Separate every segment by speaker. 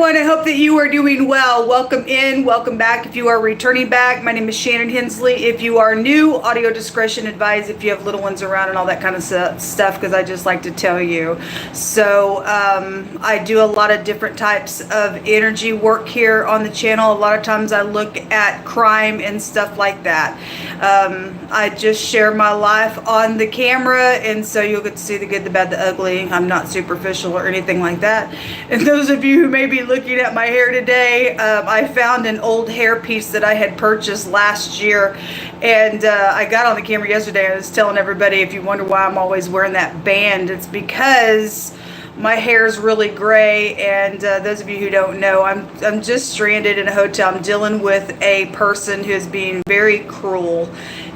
Speaker 1: everyone. I hope that you are doing well. Welcome in, welcome back. If you are returning back, my name is Shannon Hensley. If you are new, audio discretion advised if you have little ones around and all that kind of stuff, because I just like to tell you. So I do a lot of different types of energy work here on the channel. A lot of times I look at crime and stuff like that. I just share my life on the camera, and so you'll get to see the good, the bad, the ugly. I'm not superficial or anything like that. And those of you who may be looking at my hair today, I found an old hair piece that I had purchased last year, and I got on the camera yesterday. I was telling everybody, if you wonder why I'm always wearing that band, it's because my hair is really gray. And those of you who don't know, I'm just stranded in a hotel. I'm dealing with a person who is being very cruel,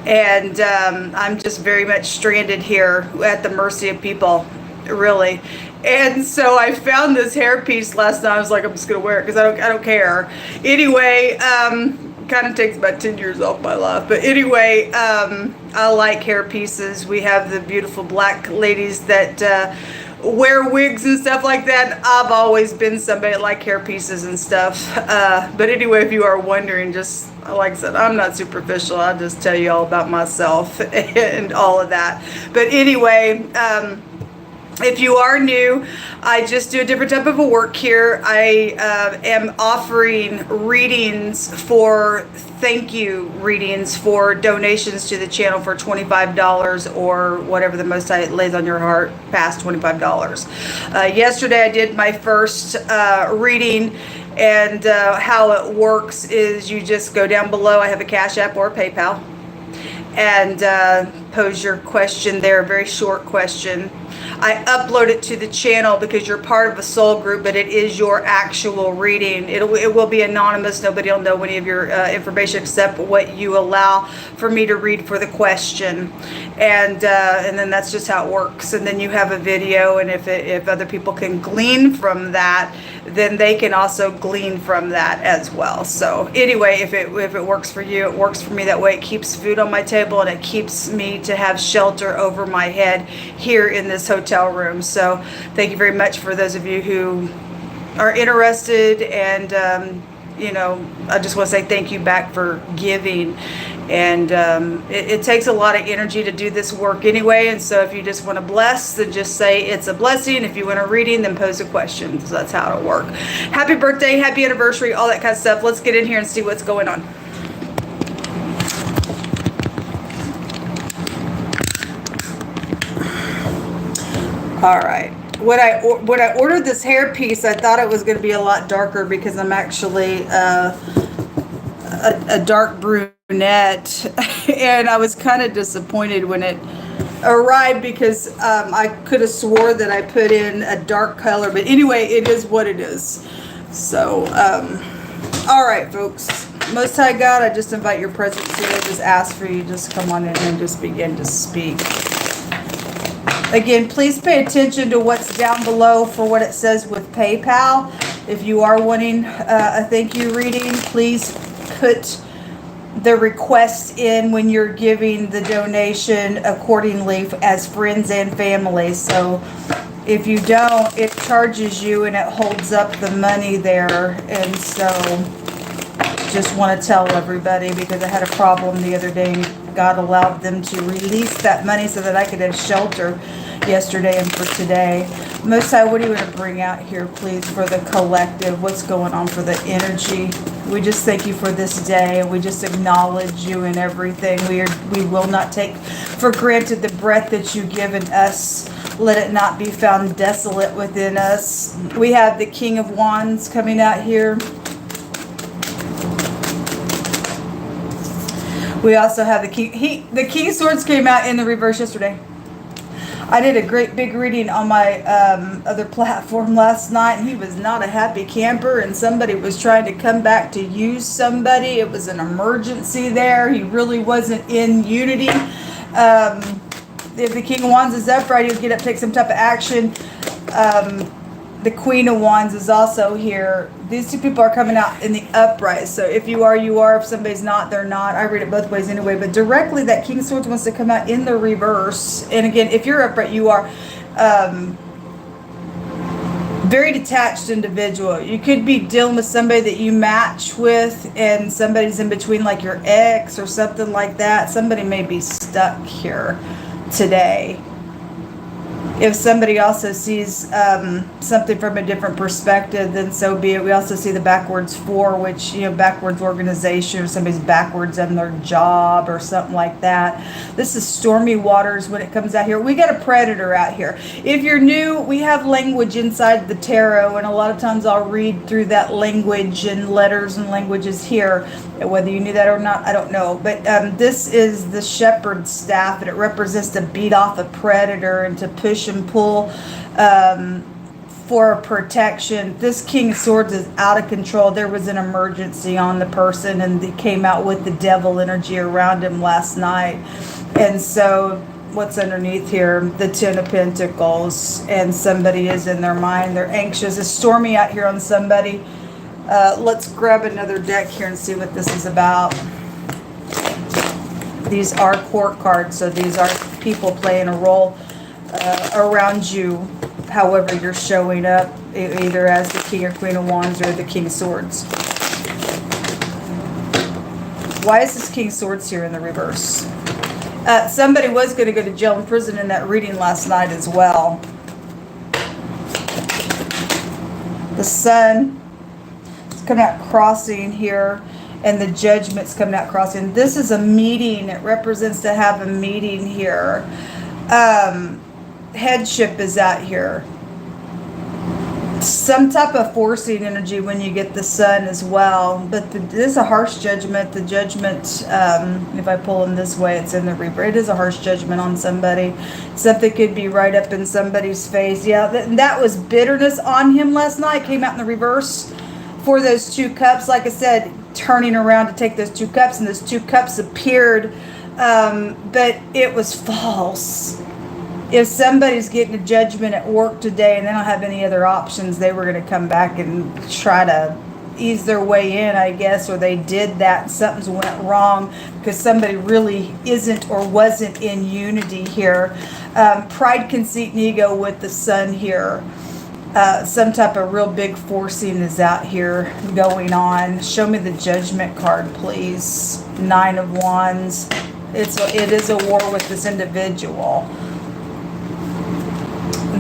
Speaker 1: and I'm just very much stranded here at the mercy of people, really. And so I found this hair piece last night. I was like, I'm just gonna wear it because I don't care. Anyway, kind of takes about 10 years off my life. But anyway, I like hair pieces. We have the beautiful black ladies that wear wigs and stuff like that. I've always been somebody that like hair pieces and stuff. But anyway, if you are wondering, just like I said, I'm not superficial. I'll just tell you all about myself and all of that. But anyway, if you are new, I just do a different type of a work here. I am offering readings for thank you readings for donations to the channel for $25 or whatever the most lays on your heart, past $25. Yesterday I did my first reading, and how it works is you just go down below. I have a Cash App or a PayPal, and pose your question there, a very short question. I upload it to the channel because you're part of a soul group, but it is your actual reading. It will be anonymous. Nobody will know any of your information except what you allow for me to read for the question, and then that's just how it works. And then you have a video, and if other people can glean from that, then they can also glean from that as well. So anyway, if it works for you, it works for me. That way it keeps food on my table, and it keeps me to have shelter over my head here in this hotel room. So thank you very much for those of you who are interested, and you know, I just want to say thank you back for giving. And it takes a lot of energy to do this work anyway, and so if you just want to bless, then just say it's a blessing. If you want a reading, then pose a question. So that's how it'll work. Happy birthday, happy anniversary, all that kind of stuff. Let's get in here and see what's going on. All right. When I ordered this hair piece, I thought it was going to be a lot darker because I'm actually a dark brunette, and I was kind of disappointed when it arrived because I could have swore that I put in a dark color. But anyway, it is what it is. So, all right, folks. Most High God, I just invite your presence here. I just ask for you, just come on in and just begin to speak. Again, please pay attention to what's down below for what it says with PayPal. If you are wanting a thank you reading, please put the request in when you're giving the donation accordingly as friends and family. So if you don't, it charges you and it holds up the money there. And so just want to tell everybody, because I had a problem the other day and God allowed them to release that money so that I could have shelter yesterday and for today. Most High, what do you want to bring out here, please, for the collective? What's going on for the energy? We just thank you for this day, and we just acknowledge you in everything. We will not take for granted the breath that you've given us. Let it not be found desolate within us. We have the King of Wands coming out here. We also have the King. The King of Swords came out in the reverse yesterday. I did a great big reading on my other platform last night, and he was not a happy camper, and somebody was trying to come back to use somebody. It was an emergency there. He really wasn't in unity. If the King of Wands is upright, he'll get up, take some type of action. The Queen of Wands is also here. These two people are coming out in the upright. So if you are, you are. If somebody's not, they're not. I read it both ways anyway. But directly, that King of Swords wants to come out in the reverse. And again, if you're upright, you are. very detached individual. You could be dealing with somebody that you match with and somebody's in between, like your ex or something like that. Somebody may be stuck here today. If somebody also sees something from a different perspective, then so be it. We also see the backwards 4, which, backwards organization, or somebody's backwards on their job or something like that. This is stormy waters when it comes out here. We got a predator out here. If you're new, we have language inside the tarot, and a lot of times I'll read through that language and letters and languages here. Whether you knew that or not, I don't know. But this is the shepherd's staff, and it represents to beat off a predator and to push and pull for protection. This King of Swords is out of control. There was an emergency on the person, and they came out with the devil energy around him last night. And so what's underneath here? The 10 of Pentacles, and somebody is in their mind. They're anxious. It's stormy out here on somebody. Let's grab another deck here and see what this is about. These are court cards, so these are people playing a role around you, however you're showing up, either as the King or Queen of Wands or the King of Swords. Why is this King of Swords here in the reverse? Somebody was going to go to jail and prison in that reading last night as well. The Sun is coming out crossing here, and the Judgment's coming out crossing. This is a meeting. It represents to have a meeting here. Headship is out here. Some type of forcing energy when you get the Sun as well. But this is a harsh judgment. The judgment, if I pull them this way, it's in the Reaper. It is a harsh judgment on somebody. Something could be right up in somebody's face. Yeah, that was bitterness on him last night. Came out in the reverse for those 2 cups. Like I said, turning around to take those 2 cups, and those 2 cups appeared, but it was false. If somebody's getting a judgment at work today and they don't have any other options, they were going to come back and try to ease their way in, I guess, or they did that and something's went wrong because somebody really isn't or wasn't in unity here. Pride, conceit, and ego with the Sun here. Some type of real big forcing is out here going on. Show me the Judgment card, please. 9 of Wands. It is a war with this individual.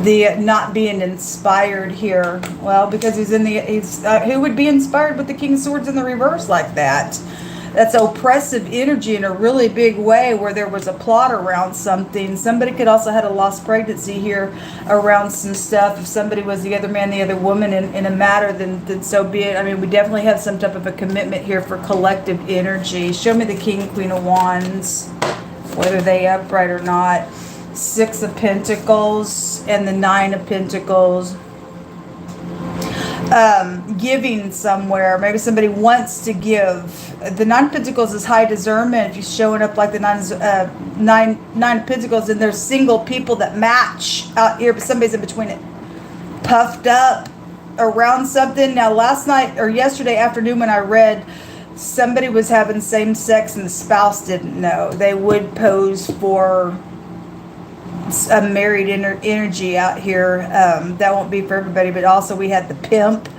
Speaker 1: The not being inspired here. Well, because who would be inspired with the King of Swords in the reverse like that? That's oppressive energy in a really big way, where there was a plot around something. Somebody could also had a lost pregnancy here around some stuff. If somebody was the other man, the other woman in a matter, then so be it. I mean, we definitely have some type of a commitment here for collective energy. Show me the King and Queen of Wands, whether they upright or not. 6 of Pentacles and the 9 of Pentacles. Giving somewhere. Maybe somebody wants to give. The 9 of Pentacles is high discernment. If you're showing up like the 9 of Pentacles, and there's single people that match out here, but somebody's in between it. Puffed up around something. Now, last night or yesterday afternoon when I read, somebody was having same sex and the spouse didn't know. They would pose for a married energy out here. That won't be for everybody, but also we had the pimp.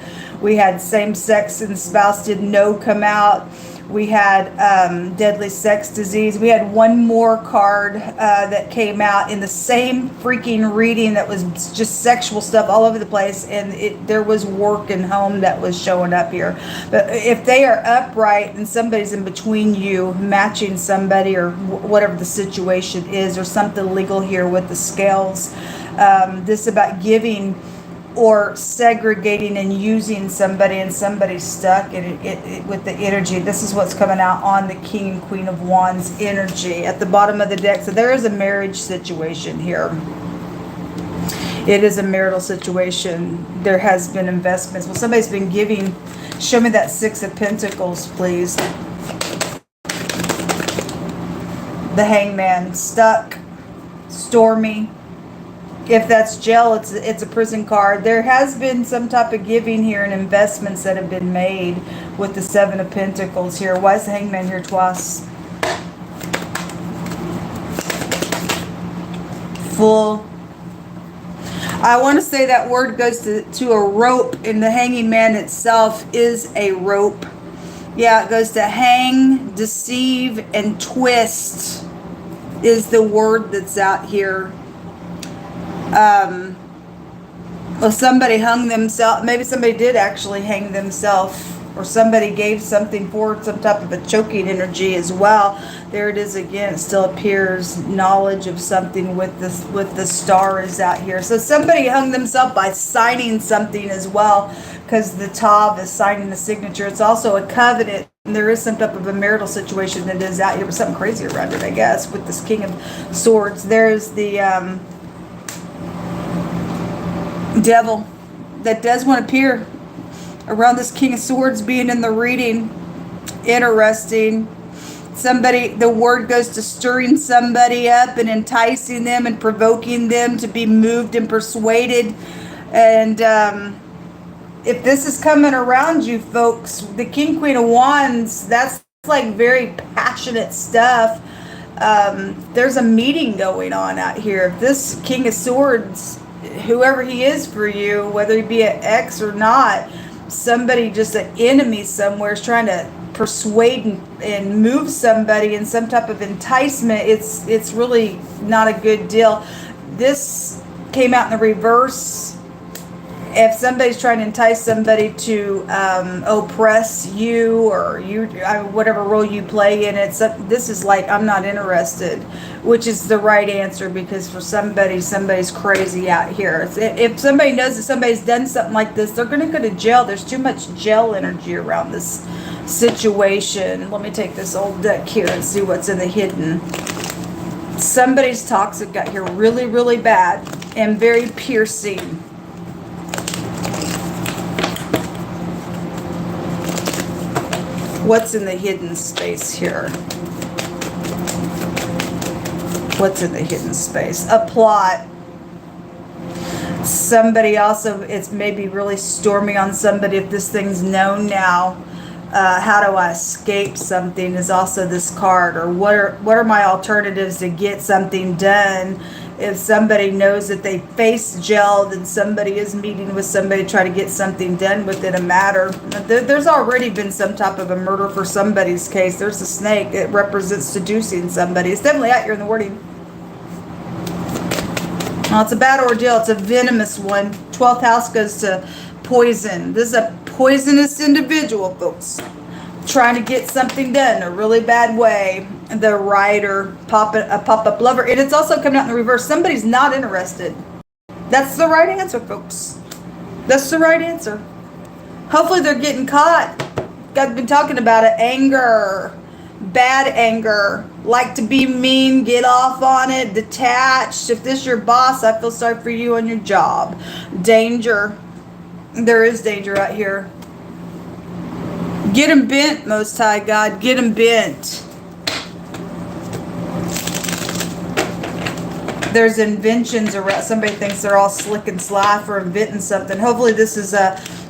Speaker 1: We had same sex and spouse didn't know come out. We had deadly sex disease. We had one more card that came out in the same freaking reading that was just sexual stuff all over the place, and there was work and home that was showing up here. But if they are upright and somebody's in between you, matching somebody or whatever the situation is, or something legal here with the scales, this about giving or segregating and using somebody, and somebody's stuck and with the energy. This is what's coming out on the King and Queen of Wands energy at the bottom of the deck. So there is a marriage situation here. It is a marital situation. There has been investments. Well, somebody's been giving. Show me that 6 of Pentacles, please. The Hangman. Stuck. Stormy. If that's jail, it's a prison card. There has been some type of giving here and investments that have been made with the 7 of Pentacles here. Why is the Hangman here twice? Full. I want to say that word goes to a rope, and the hanging man itself is a rope. Yeah, it goes to hang, deceive, and twist is the word that's out here. Well, somebody hung themselves. Maybe somebody did actually hang themselves, or somebody gave something forward, some type of a choking energy as well. There it is again. It still appears knowledge of something with this, with the star is out here. So somebody hung themselves by signing something as well, because the Tav is signing the signature. It's also a covenant. And there is some type of a marital situation that is out here, but something crazy around it, I guess, with this King of Swords. There's the devil that does want to appear around this King of Swords being in the reading. Interesting. Somebody, the word goes to stirring somebody up and enticing them and provoking them to be moved and persuaded. And if this is coming around you, folks, the King, Queen of Wands, that's like very passionate stuff. There's a meeting going on out here. If this King of Swords, whoever he is for you, whether he be an ex or not, somebody, just an enemy somewhere, is trying to persuade and move somebody in some type of enticement. It's really not a good deal. This came out in the reverse. If somebody's trying to entice somebody to oppress you, or you, whatever role you play in it, this is like, I'm not interested, which is the right answer, because for somebody's crazy out here. If somebody knows that somebody's done something like this, they're going to go to jail. There's too much jail energy around this situation. Let me take this old deck here and see what's in the hidden. Somebody's toxic out here, really, really bad and very piercing. What's in the hidden space here? What's in the hidden space? A plot. Somebody also, it's maybe really storming on somebody. If this thing's known now, how do I escape something is also this card. Or what are my alternatives to get something done? If somebody knows that they face jail, then somebody is meeting with somebody to try to get something done within a matter. There's already been some type of a murder for somebody's case. There's a snake. It represents seducing somebody. It's definitely out here in the wording. Well, it's a bad ordeal. It's a venomous one. 12th house goes to poison. This is a poisonous individual, folks, trying to get something done in a really bad way. The writer, a pop-up lover. And it's also coming out in the reverse. Somebody's not interested. That's the right answer, folks. That's the right answer. Hopefully they're getting caught. I've been talking about it. Anger. Bad anger. Like to be mean. Get off on it. Detached. If this is your boss, I feel sorry for you on your job. Danger. There is danger out here. Get them bent, Most High God. Get them bent. There's inventions around. Somebody thinks they're all slick and sly for inventing something. Hopefully this is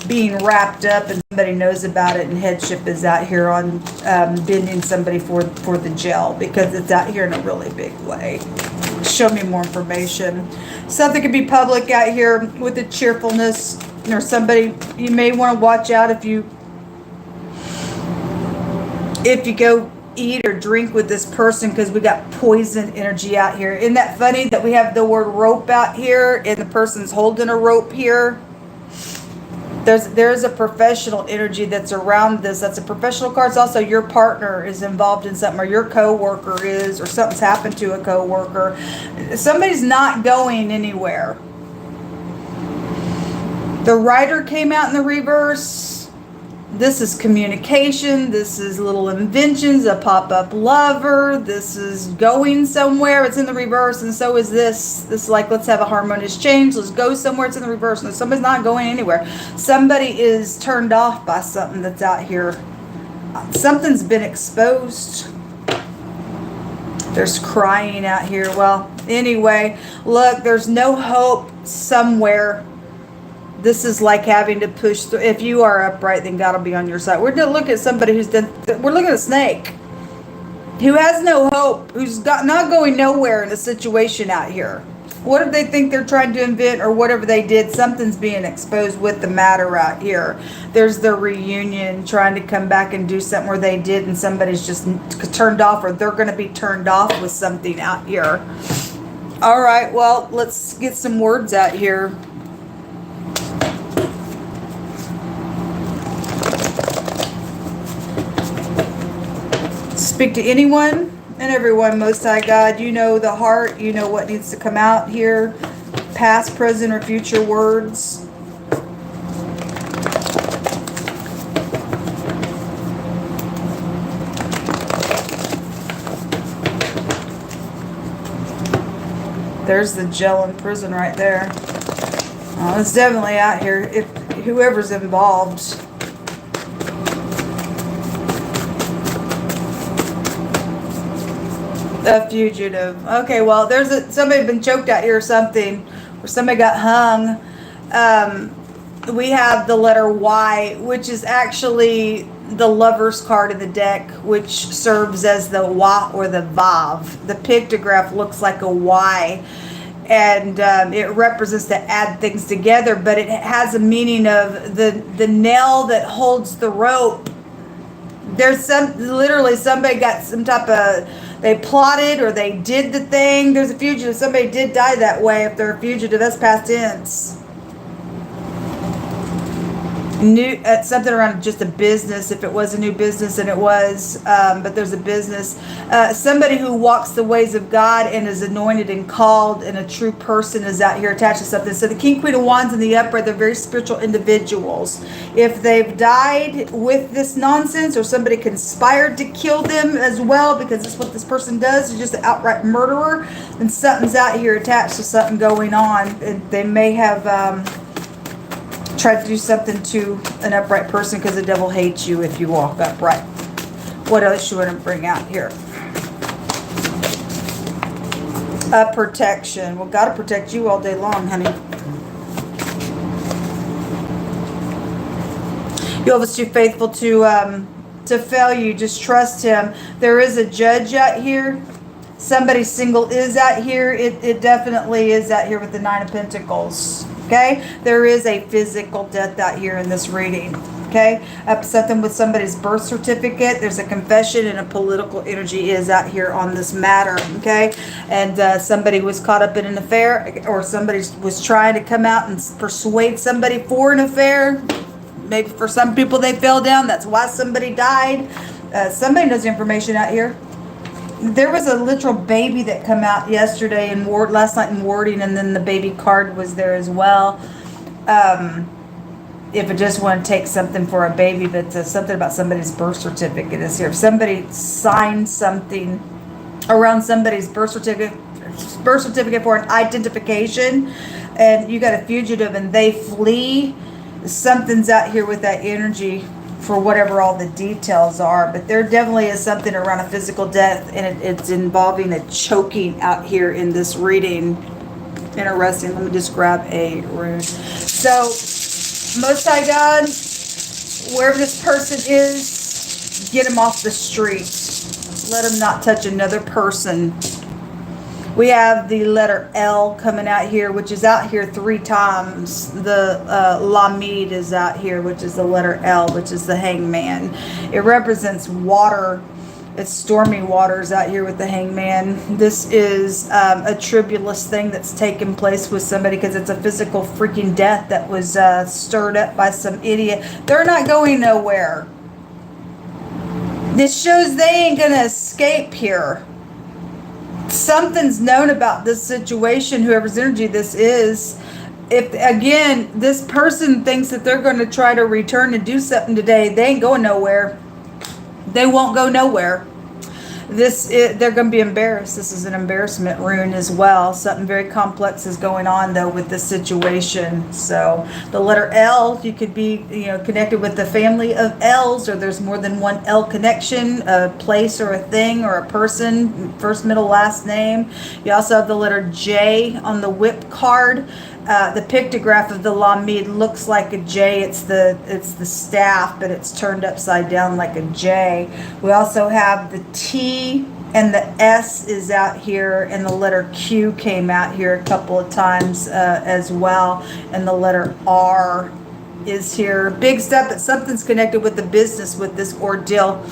Speaker 1: being wrapped up and somebody knows about it, and headship is out here on bending somebody for the jail, because it's out here in a really big way. Show me more information. Something could be public out here with the cheerfulness, or somebody you may want to watch out if you go eat or drink with this person, because we got poison energy out here. Isn't that funny that we have the word rope out here and the person's holding a rope here? There's a professional energy that's around this. That's a professional card. It's also your partner is involved in something, or your co-worker is, or something's happened to a co-worker. Somebody's not going anywhere. The writer came out in the reverse. This is communication. This is little inventions, a pop-up lover. This is going somewhere. It's in the reverse, and so is this. This is like, let's have a harmonious change. Let's go somewhere. It's in the reverse. And somebody's not going anywhere. Somebody is turned off by something that's out here. Something's been exposed. There's crying out here. Well, anyway, look, there's no hope somewhere. This is like having to push through. If you are upright, then God will be on your side. We're going to look at somebody who's done. We're looking at a snake who has no hope, who's not going nowhere in a situation out here. What if they think they're trying to invent, or whatever they did, something's being exposed with the matter out here. There's the reunion, trying to come back and do something where they did and somebody's just turned off, or they're going to be turned off with something out here. All right, well, let's get some words out here. Speak to anyone and everyone, Most High God. You know the heart. You know what needs to come out here. Past, present, or future words. There's the jail in prison right there. Oh, it's definitely out here. If whoever's involved. A fugitive. Okay, well, there's somebody been choked out here or something, or somebody got hung. We have the letter Y, which is actually the Lover's card in the deck, which serves as the Wa or the Vav. The pictograph looks like a Y, and it represents to add things together, but it has a meaning of the nail that holds the rope. There's literally somebody got some type of, they plotted or they did the thing. There's a fugitive. Somebody did die that way. If they're a fugitive, that's past tense. New, something around just a business. If it was a new business, and it was, but there's a business. Somebody who walks the ways of God and is anointed and called, and a true person is out here attached to something. So the King, Queen of Wands and the upright, they're very spiritual individuals. If they've died with this nonsense, or somebody conspired to kill them as well, because that's what this person does, is just an outright murderer, then something's out here attached to something going on. And they may have tried to do something to an upright person, because the devil hates you if you walk upright. What else you want to bring out here? Protection. Well, God will protect you all day long, honey. Jehovah's too faithful to fail you. Just trust him. There is a judge out here. Somebody single is out here. It definitely is out here with the Nine of Pentacles. Okay, there is a physical death out here in this reading. Okay, something with somebody's birth certificate. There's a confession, and a political energy is out here on this matter. Okay, and somebody was caught up in an affair, or somebody was trying to come out and persuade somebody for an affair. Maybe for some people they fell down. That's why somebody died. Somebody knows information out here. There was a literal baby that come out yesterday in last night in warding, and then the baby card was there as well. If it just want to take something for a baby, but something about somebody's birth certificate is here. If somebody signed something around somebody's birth certificate for an identification, and you got a fugitive and they flee, something's out here with that energy, for whatever all the details are. But there definitely is something around a physical death, and it's involving a choking out here in this reading. Interesting. Let me just grab a rune. So, Most High God, wherever this person is, get him off the street. Let him not touch another person. We have the letter L coming out here, which is out here 3 times. The Lamid is out here, which is the letter L, which is the hangman. It represents water. It's stormy waters out here with the hangman. This is a tribulous thing that's taken place with somebody, because it's a physical freaking death that was stirred up by some idiot. They're not going nowhere. This shows they ain't going to escape here. Something's known about this situation, whoever's energy this is. If, again, this person thinks that they're going to try to return and do something today, they ain't going nowhere. They won't go nowhere. They're going to be embarrassed. This is an embarrassment rune as well. Something very complex is going on, though, with this situation. So the letter L, you could be, connected with the family of L's, or there's more than one L connection, a place or a thing or a person, first, middle, last name. You also have the letter J on the whip card. The pictograph of the Lamid looks like a J. It's the staff, but it's turned upside down like a J. We also have the T and the S is out here, and the letter Q came out here a couple of times as well, and the letter R is here. Big stuff, but something's connected with the business with this ordeal.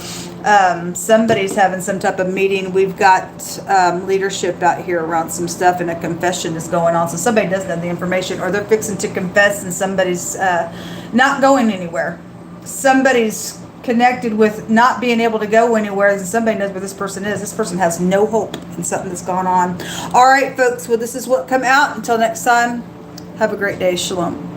Speaker 1: Somebody's having some type of meeting. We've got leadership out here around some stuff, and a confession is going on. So somebody doesn't have the information, or they're fixing to confess, and somebody's not going anywhere. Somebody's connected with not being able to go anywhere, and somebody knows where this person is. This person has no hope in something that's gone on. All right, folks. Well, this is what come out. Until next time, have a great day. Shalom.